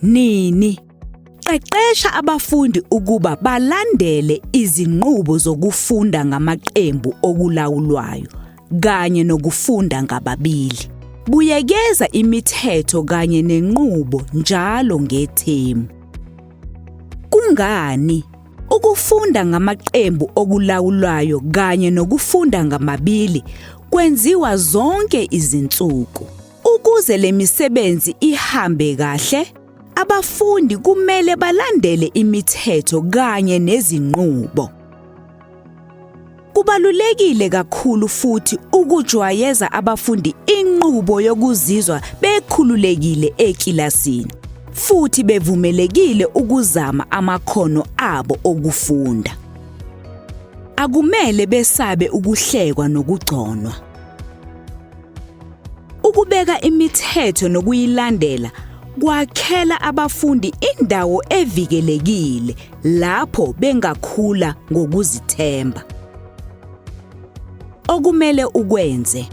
Nini, qeqesha abafundi ukuba balandele izinqubo zokufunda ngamaqembu okulawulwayo kanye nokufunda ngababili. Buyekeza imithetho kanye nenqubo njalo ngethemu. Kungani ukufunda ngamaqembu okulawulwayo kanye nokufunda ngamabili kwenziwa zonke izinsuku? Ukuze le misebenzi ihambe kahle, abafundi kumele balandele imithetho kanye nezinqubo. Kubalulekile kakhulu futhi ukujwayeza abafundi inqubo yokuzizwa bekhululekile ekilasini futhi bevumelekile ukuzama amakhono abo okufunda. Akumele besabe ukuhlekwa nokugconwa. Ukubeka imithetho nokuyilandela kwakhela abafundi indawo evikelekile lapho bengakhula ngokuzithemba. Okumele ukwenze: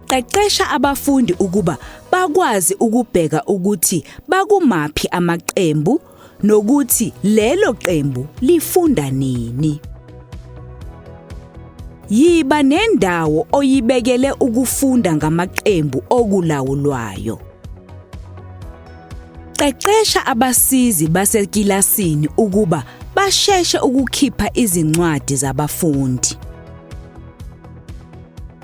qeqesha abafundi ukuba bakwazi ukubheka ukuthi bakumaphi amaqembu nokuthi lelo qembu lifunda nini. Yiba nendawo oyibekele ukufunda ngamaqembu okulawulwayo. Qeqesha abasizi basekilasini ukuba basheshe ukukhipha izincwadi zabafundi.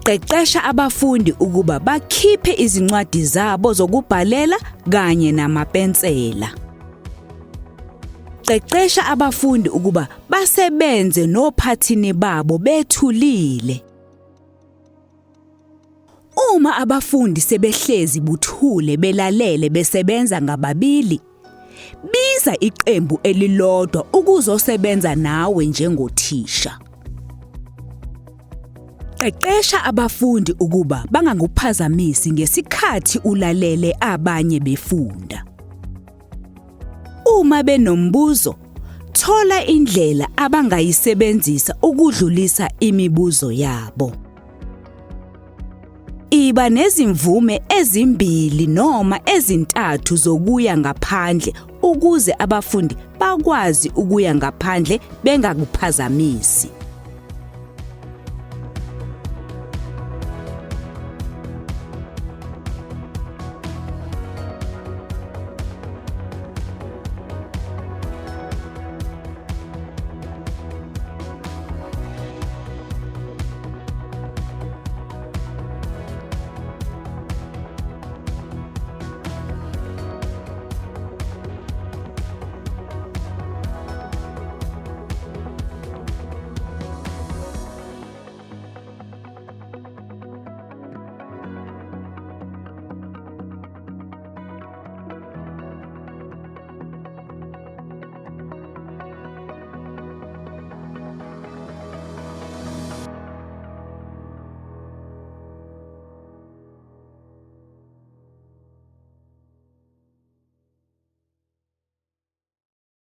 Qeqesha abafundi ukuba bakhiphe izincwadi zabo zokubhalela kanye namapensela. Qeqesha abafundi ukuba basebenze nophathini babo bethulile. Uma abafundi sebehlezi buthule belalele besebenza ngababili, biza iqembu elilodwa ukuzosebenza nawe njengothisha. Qeqesha abafundi ukuba bangakuphazamisi ngesikhathi ulalele abanye befunda. Uma benombuzo, thola indlela abangayisebenzisa ukudlulisa imibuzo yabo. Iba nezimvume ezimbili noma ezintathu zokuya ngaphandle ukuze abafundi bakwazi ukuya ngaphandle bengakuphazamisi.